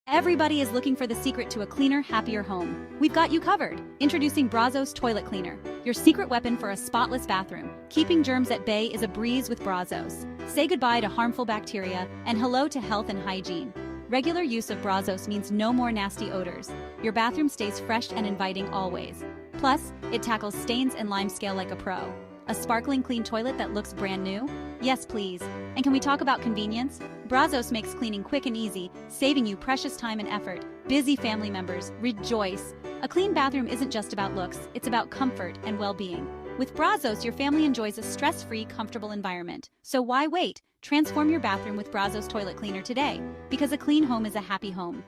Everybody is looking for the secret to a cleaner, happier home. We've got you covered. Introducing Brazos Toilet Cleaner, your secret weapon for a spotless bathroom. Keeping germs at bay is a breeze with Brazos. Say goodbye to harmful bacteria and hello to health and hygiene. Regular use of Brazos means no more nasty odors. Your bathroom stays fresh and inviting always. Plus, it tackles stains and limescale like a pro. A sparkling clean toilet that looks brand new? Yes, please. And can we talk about convenience? Brazos makes cleaning quick and easy, saving you precious time and effort. Busy family members, rejoice! A clean bathroom isn't just about looks, it's about comfort and well-being. With Brazos, your family enjoys a stress-free, comfortable environment. So why wait? Transform your bathroom with Brazos Toilet Cleaner today, because a clean home is a happy home.